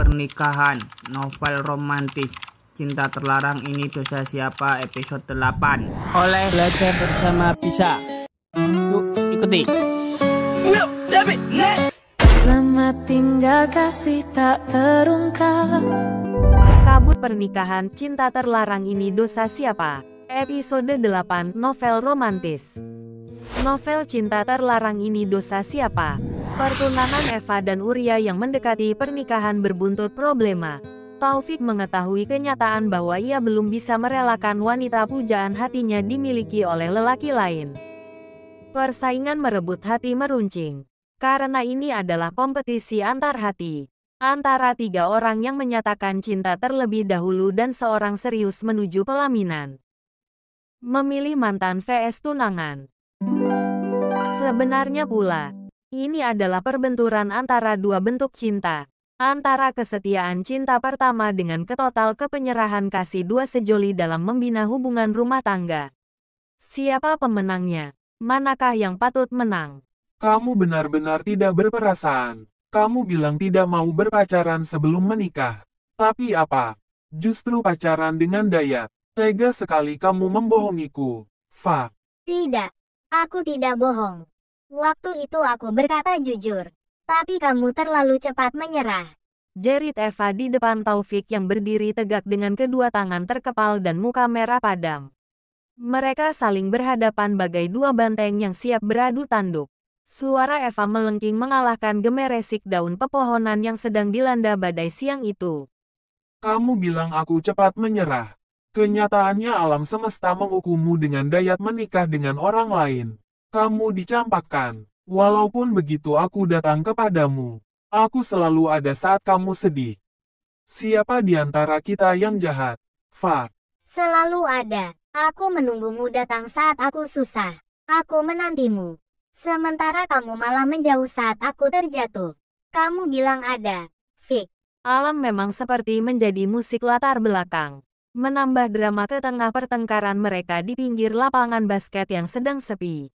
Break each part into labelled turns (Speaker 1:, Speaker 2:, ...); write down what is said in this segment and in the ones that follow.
Speaker 1: Pernikahan, novel romantis, Cinta Terlarang Ini Dosa Siapa, episode 8. Oleh belajar bersama bisa. Yuk, ikuti.
Speaker 2: Selamat tinggal kasih tak terungkap.
Speaker 3: Kabut pernikahan, Cinta Terlarang Ini Dosa Siapa? Episode 8, novel romantis. Novel Cinta Terlarang Ini Dosa Siapa? Pertunangan Eva dan Uria yang mendekati pernikahan berbuntut problema. Taufik mengetahui kenyataan bahwa ia belum bisa merelakan wanita pujaan hatinya dimiliki oleh lelaki lain. Persaingan merebut hati meruncing. Karena ini adalah kompetisi antar hati. Antara tiga orang yang menyatakan cinta terlebih dahulu dan seorang serius menuju pelaminan. Memilih mantan vs tunangan. Sebenarnya pula, ini adalah perbenturan antara dua bentuk cinta. Antara kesetiaan cinta pertama dengan ketotal kepenyerahan kasih dua sejoli dalam membina hubungan rumah tangga. Siapa pemenangnya? Manakah yang patut menang?
Speaker 4: Kamu benar-benar tidak berperasaan. Kamu bilang tidak mau berpacaran sebelum menikah. Tapi apa? Justru pacaran dengan Dayat. Tega sekali kamu membohongiku. Fa.
Speaker 5: Tidak, aku tidak bohong. Waktu itu aku berkata jujur. Tapi kamu terlalu cepat menyerah.
Speaker 3: Jerit Eva di depan Taufik yang berdiri tegak dengan kedua tangan terkepal dan muka merah padam. Mereka saling berhadapan bagai dua banteng yang siap beradu tanduk. Suara Eva melengking mengalahkan gemeresik daun pepohonan yang sedang dilanda badai siang itu.
Speaker 4: Kamu bilang aku cepat menyerah. Kenyataannya alam semesta menghukummu dengan Dayat menikah dengan orang lain. Kamu dicampakkan. Walaupun begitu aku datang kepadamu. Aku selalu ada saat kamu sedih. Siapa di antara kita yang jahat? Fa.
Speaker 5: Selalu ada. Aku menunggumu datang saat aku susah. Aku menantimu. Sementara kamu malah menjauh saat aku terjatuh. Kamu bilang ada. Fik.
Speaker 3: Alam memang seperti menjadi musik latar belakang. Menambah drama ke tengah pertengkaran mereka di pinggir lapangan basket yang sedang sepi.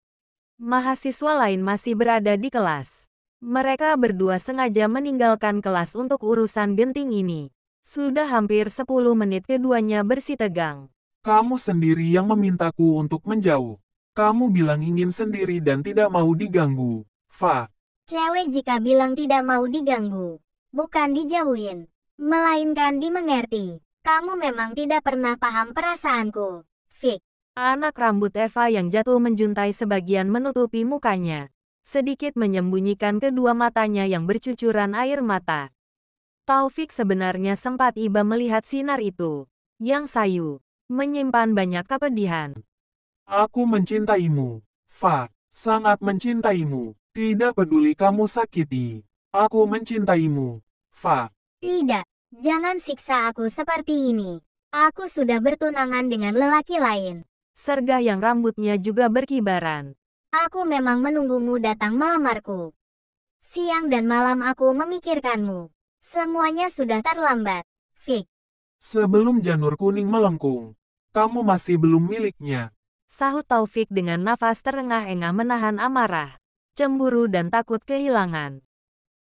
Speaker 3: Mahasiswa lain masih berada di kelas. Mereka berdua sengaja meninggalkan kelas untuk urusan genting ini. Sudah hampir 10 menit keduanya bersitegang.
Speaker 4: Kamu sendiri yang memintaku untuk menjauh. Kamu bilang ingin sendiri dan tidak mau diganggu. Fa.
Speaker 5: Cewek jika bilang tidak mau diganggu, bukan dijauhin, melainkan dimengerti. Kamu memang tidak pernah paham perasaanku. Fik.
Speaker 3: Anak rambut Eva yang jatuh menjuntai sebagian menutupi mukanya. Sedikit menyembunyikan kedua matanya yang bercucuran air mata. Taufik sebenarnya sempat iba melihat sinar itu. Yang sayu, menyimpan banyak kepedihan.
Speaker 4: Aku mencintaimu. Fa. Sangat mencintaimu. Tidak peduli kamu sakiti. Aku mencintaimu. Fa.
Speaker 5: Tidak, jangan siksa aku seperti ini. Aku sudah bertunangan dengan lelaki lain.
Speaker 3: Sergah yang rambutnya juga berkibaran.
Speaker 5: Aku memang menunggumu datang melamarku. Siang dan malam aku memikirkanmu. Semuanya sudah terlambat. Fik.
Speaker 4: Sebelum janur kuning melengkung, kamu masih belum miliknya.
Speaker 3: Sahut Taufik dengan nafas terengah-engah menahan amarah, cemburu dan takut kehilangan.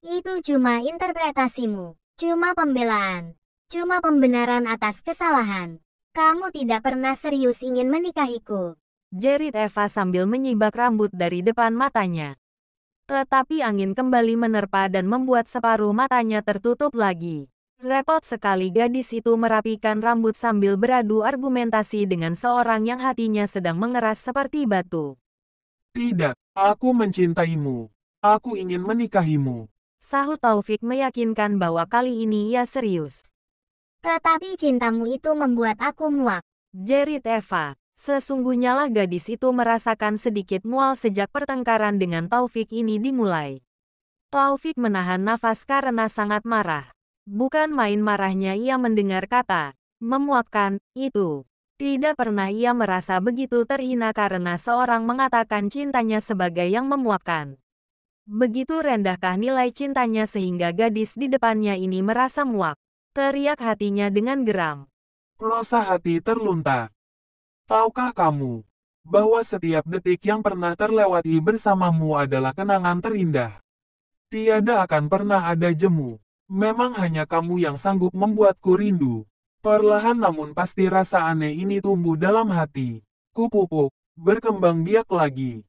Speaker 5: Itu cuma interpretasimu. Cuma pembelaan. Cuma pembenaran atas kesalahan. Kamu tidak pernah serius ingin menikahiku.
Speaker 3: Jerit Eva sambil menyibak rambut dari depan matanya. Tetapi angin kembali menerpa dan membuat separuh matanya tertutup lagi. Repot sekali gadis itu merapikan rambut sambil beradu argumentasi dengan seorang yang hatinya sedang mengeras seperti batu.
Speaker 4: Tidak, aku mencintaimu. Aku ingin menikahimu.
Speaker 3: Sahut Taufik meyakinkan bahwa kali ini ia serius.
Speaker 5: Tetapi cintamu itu membuat aku muak.
Speaker 3: Jerit Eva. Sesungguhnya lah gadis itu merasakan sedikit mual sejak pertengkaran dengan Taufik ini dimulai. Taufik menahan nafas karena sangat marah. Bukan main marahnya ia mendengar kata, memuakkan, itu. Tidak pernah ia merasa begitu terhina karena seorang mengatakan cintanya sebagai yang memuakkan. Begitu rendahkah nilai cintanya sehingga gadis di depannya ini merasa muak. Teriak hatinya dengan geram.
Speaker 4: Rasa hati terlunta. Tahukah kamu, bahwa setiap detik yang pernah terlewati bersamamu adalah kenangan terindah. Tiada akan pernah ada jemu. Memang hanya kamu yang sanggup membuatku rindu. Perlahan namun pasti rasa aneh ini tumbuh dalam hati. Kupupuk, berkembang biak lagi.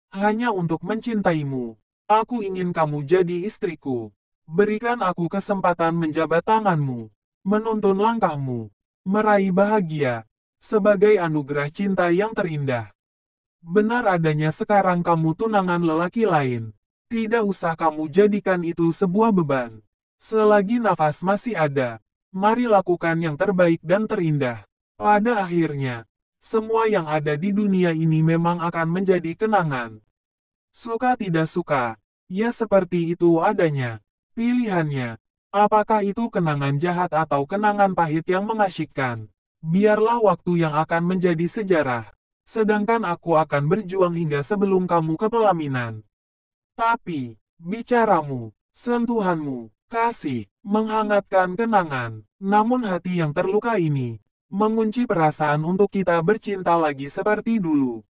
Speaker 4: Hanya untuk mencintaimu. Aku ingin kamu jadi istriku. Berikan aku kesempatan menjabat tanganmu. Menuntun langkahmu. Meraih bahagia. Sebagai anugerah cinta yang terindah. Benar adanya sekarang kamu tunangan lelaki lain. Tidak usah kamu jadikan itu sebuah beban. Selagi nafas masih ada, mari lakukan yang terbaik dan terindah. Pada akhirnya, semua yang ada di dunia ini memang akan menjadi kenangan. Suka tidak suka, ya seperti itu adanya. Pilihannya, apakah itu kenangan jahat atau kenangan pahit yang mengasyikkan? Biarlah waktu yang akan menjadi sejarah. Sedangkan aku akan berjuang hingga sebelum kamu ke pelaminan. Tapi, bicaramu, sentuhanmu, kasih, menghangatkan kenangan. Namun hati yang terluka ini, mengunci perasaan untuk kita bercinta lagi seperti dulu.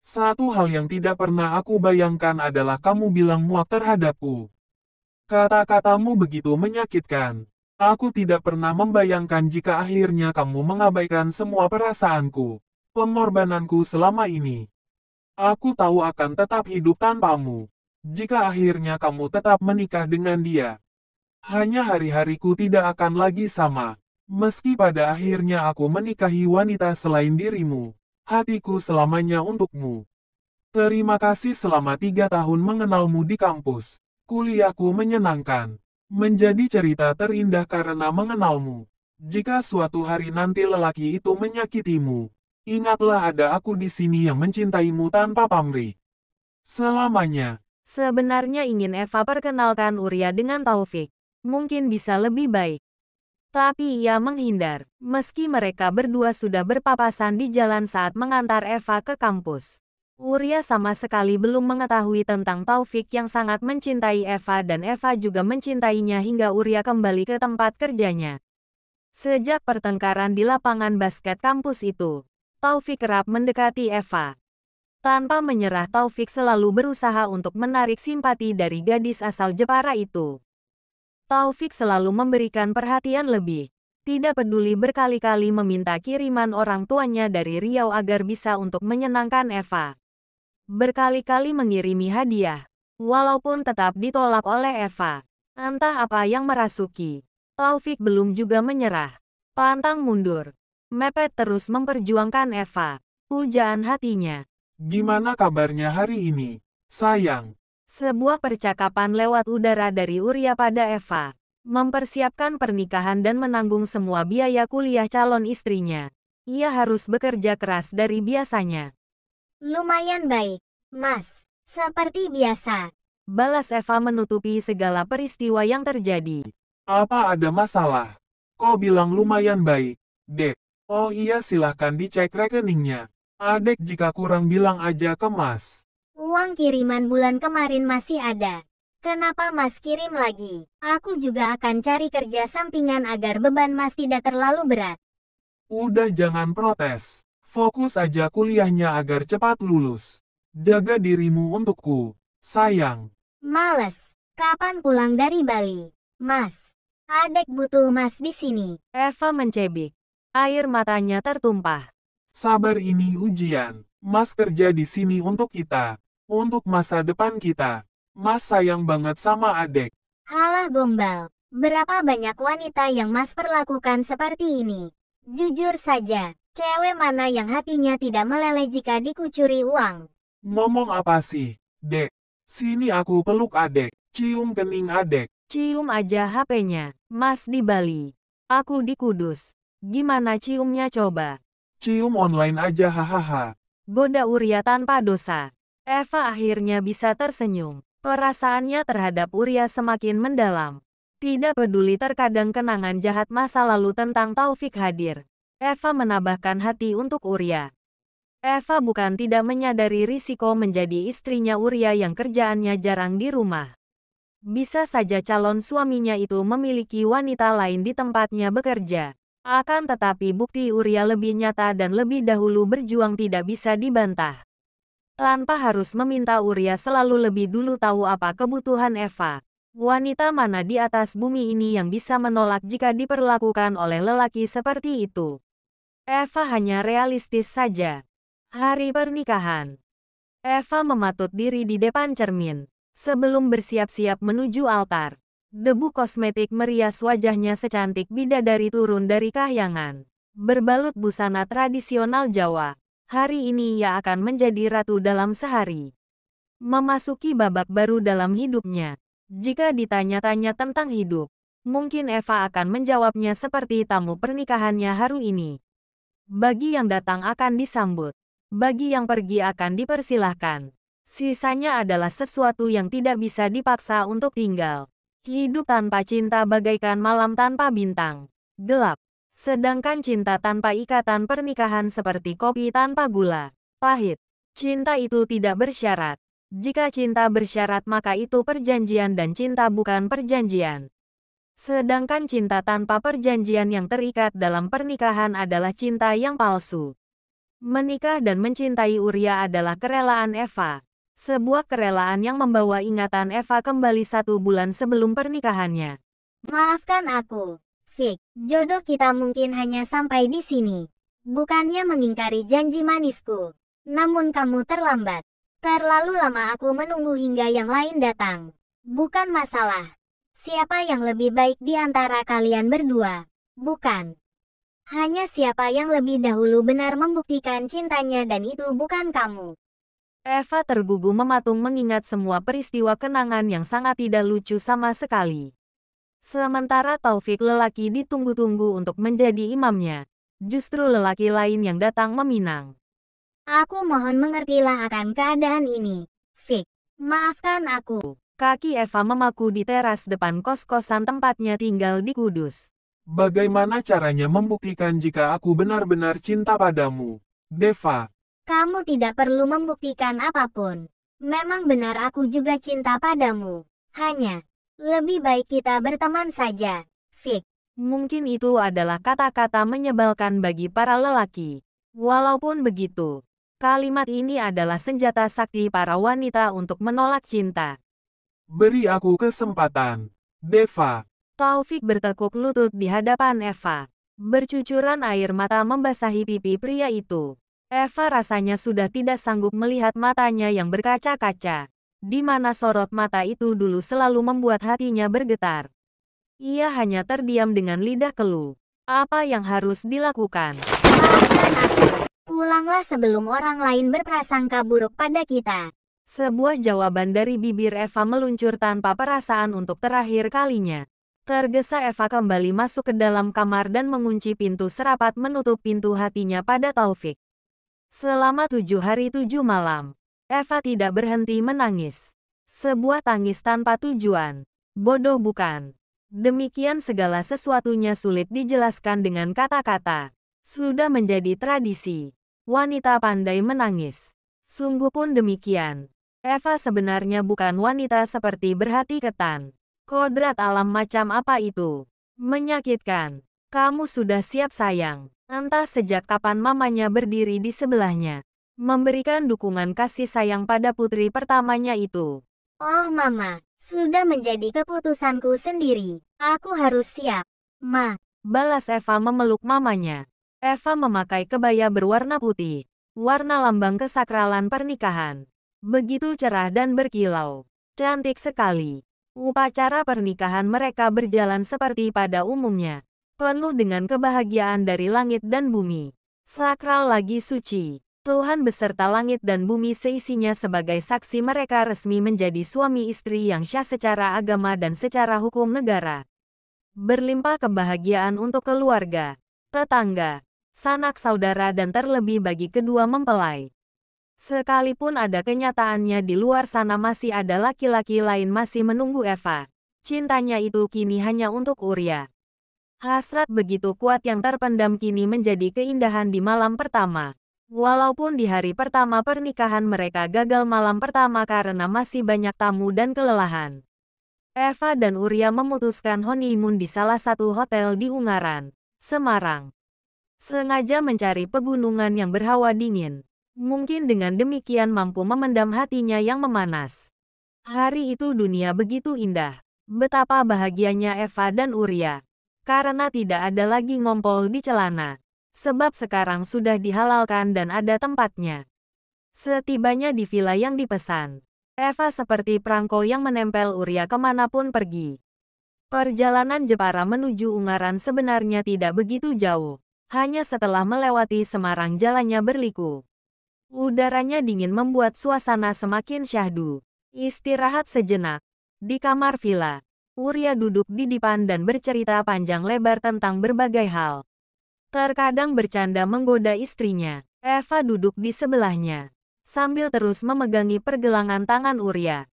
Speaker 4: Satu hal yang tidak pernah aku bayangkan adalah kamu bilang muak terhadapku. Kata-katamu begitu menyakitkan. Aku tidak pernah membayangkan jika akhirnya kamu mengabaikan semua perasaanku, pengorbananku selama ini. Aku tahu akan tetap hidup tanpamu. Jika akhirnya kamu tetap menikah dengan dia, hanya hari-hariku tidak akan lagi sama. Meski pada akhirnya aku menikahi wanita selain dirimu, hatiku selamanya untukmu. Terima kasih selama 3 tahun mengenalmu di kampus. Kuliahku menyenangkan. Menjadi cerita terindah karena mengenalmu. Jika suatu hari nanti lelaki itu menyakitimu, ingatlah ada aku di sini yang mencintaimu tanpa pamrih. Selamanya.
Speaker 3: Sebenarnya ingin Eva perkenalkan Uria dengan Taufik. Mungkin bisa lebih baik. Tapi ia menghindar, meski mereka berdua sudah berpapasan di jalan saat mengantar Eva ke kampus. Uria sama sekali belum mengetahui tentang Taufik yang sangat mencintai Eva dan Eva juga mencintainya hingga Uria kembali ke tempat kerjanya. Sejak pertengkaran di lapangan basket kampus itu, Taufik kerap mendekati Eva. Tanpa menyerah, Taufik selalu berusaha untuk menarik simpati dari gadis asal Jepara itu. Taufik selalu memberikan perhatian lebih. Tidak peduli berkali-kali meminta kiriman orang tuanya dari Riau agar bisa untuk menyenangkan Eva. Berkali-kali mengirimi hadiah, walaupun tetap ditolak oleh Eva. Entah apa yang merasuki. Taufik belum juga menyerah. Pantang mundur. Mepet terus memperjuangkan Eva. Pujaan hatinya.
Speaker 4: Gimana kabarnya hari ini, sayang?
Speaker 3: Sebuah percakapan lewat udara dari Uria pada Eva. Mempersiapkan pernikahan dan menanggung semua biaya kuliah calon istrinya. Ia harus bekerja keras dari biasanya.
Speaker 5: Lumayan baik, Mas. Seperti biasa.
Speaker 3: Balas Eva menutupi segala peristiwa yang terjadi.
Speaker 4: Apa ada masalah? Kau bilang lumayan baik, Dek. Oh iya, silahkan dicek rekeningnya. Adek jika kurang bilang aja ke Mas.
Speaker 5: Uang kiriman bulan kemarin masih ada. Kenapa Mas kirim lagi? Aku juga akan cari kerja sampingan agar beban Mas tidak terlalu berat.
Speaker 4: Udah jangan protes. Fokus aja kuliahnya agar cepat lulus. Jaga dirimu untukku, sayang.
Speaker 5: Males. Kapan pulang dari Bali? Mas. Adek butuh Mas di sini.
Speaker 3: Eva mencebik. Air matanya tertumpah.
Speaker 4: Sabar, ini ujian. Mas kerja di sini untuk kita. Untuk masa depan kita. Mas sayang banget sama adek.
Speaker 5: Halah gombal. Berapa banyak wanita yang Mas perlakukan seperti ini? Jujur saja, cewek mana yang hatinya tidak meleleh jika dikucuri uang?
Speaker 4: Ngomong apa sih, Dek? Sini aku peluk adek. Cium kening adek.
Speaker 3: Cium aja HP-nya. Mas di Bali. Aku di Kudus. Gimana ciumnya coba?
Speaker 4: Cium online aja, hahaha.
Speaker 3: Goda Uria tanpa dosa. Eva akhirnya bisa tersenyum. Perasaannya terhadap Uria semakin mendalam. Tidak peduli terkadang kenangan jahat masa lalu tentang Taufik hadir. Eva menambahkan hati untuk Uria. Eva bukan tidak menyadari risiko menjadi istrinya Uria yang kerjaannya jarang di rumah. Bisa saja calon suaminya itu memiliki wanita lain di tempatnya bekerja. Akan tetapi bukti Uria lebih nyata dan lebih dahulu berjuang tidak bisa dibantah. Tanpa harus meminta, Uria selalu lebih dulu tahu apa kebutuhan Eva. Wanita mana di atas bumi ini yang bisa menolak jika diperlakukan oleh lelaki seperti itu? Eva hanya realistis saja. Hari pernikahan. Eva mematuk diri di depan cermin. Sebelum bersiap-siap menuju altar, debu kosmetik merias wajahnya secantik bidadari turun dari kahyangan. Berbalut busana tradisional Jawa. Hari ini ia akan menjadi ratu dalam sehari. Memasuki babak baru dalam hidupnya. Jika ditanya-tanya tentang hidup, mungkin Eva akan menjawabnya seperti tamu pernikahannya hari ini. Bagi yang datang akan disambut. Bagi yang pergi akan dipersilahkan. Sisanya adalah sesuatu yang tidak bisa dipaksa untuk tinggal. Hidup tanpa cinta bagaikan malam tanpa bintang. Gelap. Sedangkan cinta tanpa ikatan pernikahan seperti kopi tanpa gula. Pahit. Cinta itu tidak bersyarat. Jika cinta bersyarat maka itu perjanjian dan cinta bukan perjanjian. Sedangkan cinta tanpa perjanjian yang terikat dalam pernikahan adalah cinta yang palsu. Menikah dan mencintai Uria adalah kerelaan Eva. Sebuah kerelaan yang membawa ingatan Eva kembali 1 bulan sebelum pernikahannya.
Speaker 5: Maafkan aku, Vic. Jodoh kita mungkin hanya sampai di sini. Bukannya mengingkari janji manisku. Namun kamu terlambat. Terlalu lama aku menunggu hingga yang lain datang. Bukan masalah. Siapa yang lebih baik di antara kalian berdua? Bukan. Hanya siapa yang lebih dahulu benar membuktikan cintanya dan itu bukan kamu.
Speaker 3: Eva tergugu mematung mengingat semua peristiwa kenangan yang sangat tidak lucu sama sekali. Sementara Taufik lelaki ditunggu-tunggu untuk menjadi imamnya. Justru lelaki lain yang datang meminang.
Speaker 5: Aku mohon mengertilah akan keadaan ini, Vic. Maafkan aku.
Speaker 3: Kaki Eva memaku di teras depan kos-kosan tempatnya tinggal di Kudus.
Speaker 4: Bagaimana caranya membuktikan jika aku benar-benar cinta padamu, Deva?
Speaker 5: Kamu tidak perlu membuktikan apapun. Memang benar aku juga cinta padamu. Hanya, lebih baik kita berteman saja, Vic.
Speaker 3: Mungkin itu adalah kata-kata menyebalkan bagi para lelaki. Walaupun begitu, kalimat ini adalah senjata sakti para wanita untuk menolak cinta.
Speaker 4: Beri aku kesempatan, Deva.
Speaker 3: Taufik bertekuk lutut di hadapan Eva. Bercucuran air mata membasahi pipi pria itu. Eva rasanya sudah tidak sanggup melihat matanya yang berkaca-kaca. Di mana sorot mata itu dulu selalu membuat hatinya bergetar. Ia hanya terdiam dengan lidah keluh. Apa yang harus dilakukan?
Speaker 5: Maafkan aku. Pulanglah sebelum orang lain berprasangka buruk pada kita.
Speaker 3: Sebuah jawaban dari bibir Eva meluncur tanpa perasaan untuk terakhir kalinya. Tergesa Eva kembali masuk ke dalam kamar dan mengunci pintu serapat menutup pintu hatinya pada Taufik. Selama 7 hari 7 malam, Eva tidak berhenti menangis. Sebuah tangis tanpa tujuan. Bodoh bukan? Demikian segala sesuatunya sulit dijelaskan dengan kata-kata. Sudah menjadi tradisi. Wanita pandai menangis. Sungguh pun demikian. Eva sebenarnya bukan wanita seperti berhati ketan. Kodrat alam macam apa itu? Menyakitkan. Kamu sudah siap sayang. Entah sejak kapan mamanya berdiri di sebelahnya. Memberikan dukungan kasih sayang pada putri pertamanya itu.
Speaker 5: Oh mama, sudah menjadi keputusanku sendiri. Aku harus siap. Ma.
Speaker 3: Balas Eva memeluk mamanya. Eva memakai kebaya berwarna putih. Warna lambang kesakralan pernikahan. Begitu cerah dan berkilau. Cantik sekali. Upacara pernikahan mereka berjalan seperti pada umumnya. Penuh dengan kebahagiaan dari langit dan bumi. Sakral lagi suci. Tuhan beserta langit dan bumi seisinya sebagai saksi mereka resmi menjadi suami istri yang syah secara agama dan secara hukum negara. Berlimpah kebahagiaan untuk keluarga, tetangga, sanak saudara dan terlebih bagi kedua mempelai. Sekalipun ada kenyataannya di luar sana masih ada laki-laki lain masih menunggu Eva. Cintanya itu kini hanya untuk Uria. Hasrat begitu kuat yang terpendam kini menjadi keindahan di malam pertama. Walaupun di hari pertama pernikahan mereka gagal malam pertama karena masih banyak tamu dan kelelahan. Eva dan Uria memutuskan honeymoon di salah satu hotel di Ungaran, Semarang. Sengaja mencari pegunungan yang berhawa dingin. Mungkin dengan demikian mampu memendam hatinya yang memanas. Hari itu dunia begitu indah. Betapa bahagianya Eva dan Uria. Karena tidak ada lagi ngompol di celana. Sebab sekarang sudah dihalalkan dan ada tempatnya. Setibanya di villa yang dipesan, Eva seperti perangko yang menempel Uria kemanapun pergi. Perjalanan Jepara menuju Ungaran sebenarnya tidak begitu jauh. Hanya setelah melewati Semarang jalannya berliku. Udaranya dingin membuat suasana semakin syahdu. Istirahat sejenak. Di kamar villa, Uria duduk di dipan dan bercerita panjang lebar tentang berbagai hal. Terkadang bercanda menggoda istrinya. Eva duduk di sebelahnya, sambil terus memegangi pergelangan tangan Uria.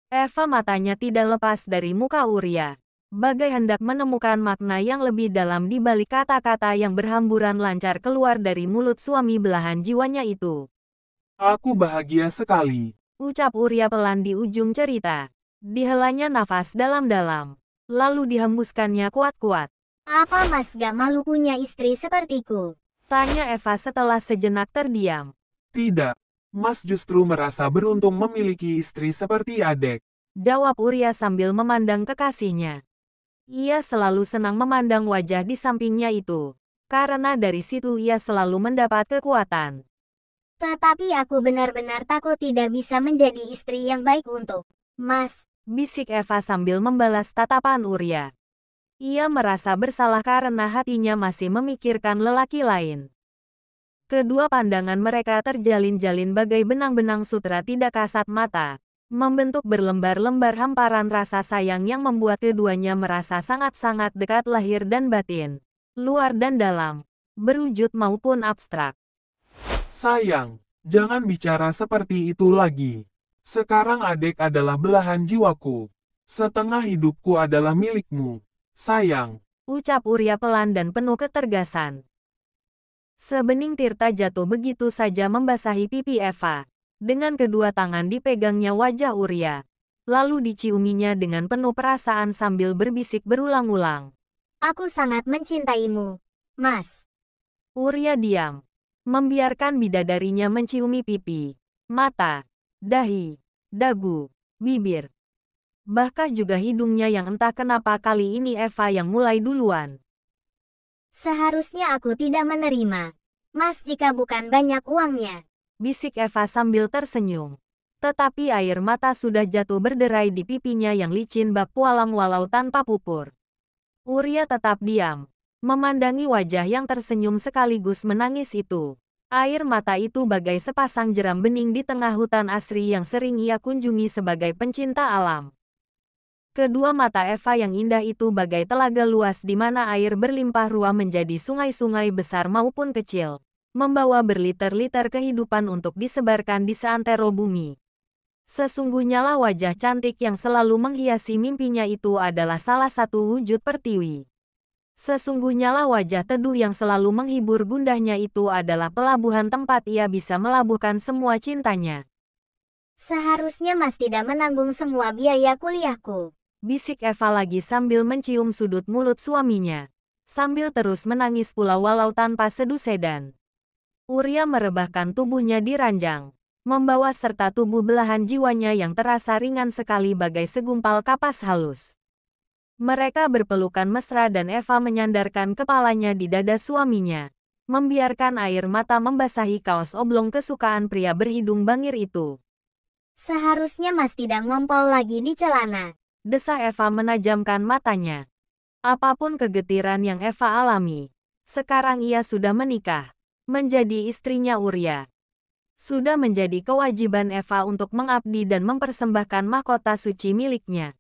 Speaker 3: Eva matanya tidak lepas dari muka Uria, bagai hendak menemukan makna yang lebih dalam di balik kata-kata yang berhamburan lancar keluar dari mulut suami belahan jiwanya itu.
Speaker 4: Aku bahagia sekali.
Speaker 3: Ucap Uria pelan di ujung cerita. Dihelanya nafas dalam-dalam, lalu dihembuskannya kuat-kuat.
Speaker 5: Apa Mas gak malu punya istri sepertiku?
Speaker 3: Tanya Eva setelah sejenak terdiam.
Speaker 4: Tidak, Mas justru merasa beruntung memiliki istri seperti Adek.
Speaker 3: Jawab Uria sambil memandang kekasihnya. Ia selalu senang memandang wajah di sampingnya itu, karena dari situ ia selalu mendapat kekuatan.
Speaker 5: Tetapi aku benar-benar takut tidak bisa menjadi istri yang baik untuk Mas.
Speaker 3: Bisik Eva sambil membalas tatapan Uria. Ia merasa bersalah karena hatinya masih memikirkan lelaki lain. Kedua pandangan mereka terjalin-jalin bagai benang-benang sutra tidak kasat mata, membentuk berlembar-lembar hamparan rasa sayang yang membuat keduanya merasa sangat-sangat dekat lahir dan batin, luar dan dalam, berwujud maupun abstrak.
Speaker 4: Sayang, jangan bicara seperti itu lagi. Sekarang Adek adalah belahan jiwaku. Setengah hidupku adalah milikmu. Sayang.
Speaker 3: Ucap Uria pelan dan penuh ketergasan. Sebening tirta jatuh begitu saja membasahi pipi Eva. Dengan kedua tangan dipegangnya wajah Uria. Lalu diciuminya dengan penuh perasaan sambil berbisik berulang-ulang.
Speaker 5: Aku sangat mencintaimu, Mas.
Speaker 3: Uria diam. Membiarkan bidadarinya menciumi pipi, mata, dahi, dagu, bibir. Bahkan juga hidungnya yang entah kenapa kali ini Eva yang mulai duluan.
Speaker 5: Seharusnya aku tidak menerima, Mas, jika bukan banyak uangnya.
Speaker 3: Bisik Eva sambil tersenyum. Tetapi air mata sudah jatuh berderai di pipinya yang licin bak pualang walau tanpa pupur. Uria tetap diam, memandangi wajah yang tersenyum sekaligus menangis itu. Air mata itu bagai sepasang jeram bening di tengah hutan asri yang sering ia kunjungi sebagai pencinta alam. Kedua mata Eva yang indah itu bagai telaga luas di mana air berlimpah ruah menjadi sungai-sungai besar maupun kecil, membawa berliter-liter kehidupan untuk disebarkan di seantero bumi. Sesungguhnya lah wajah cantik yang selalu menghiasi mimpinya itu adalah salah satu wujud pertiwi. Sesungguhnya lah wajah teduh yang selalu menghibur gundahnya itu adalah pelabuhan tempat ia bisa melabuhkan semua cintanya.
Speaker 5: Seharusnya Mas tidak menanggung semua biaya kuliahku.
Speaker 3: Bisik Eva lagi sambil mencium sudut mulut suaminya. Sambil terus menangis pula walau tanpa sedusedan. Uria merebahkan tubuhnya di ranjang, membawa serta tubuh belahan jiwanya yang terasa ringan sekali bagai segumpal kapas halus. Mereka berpelukan mesra dan Eva menyandarkan kepalanya di dada suaminya, membiarkan air mata membasahi kaos oblong kesukaan pria berhidung bangir itu.
Speaker 5: Seharusnya Mas tidak ngompol lagi di celana.
Speaker 3: Desah Eva menajamkan matanya. Apapun kegetiran yang Eva alami, sekarang ia sudah menikah, menjadi istrinya Uria. Sudah menjadi kewajiban Eva untuk mengabdi dan mempersembahkan mahkota suci miliknya.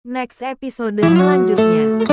Speaker 3: Next episode selanjutnya.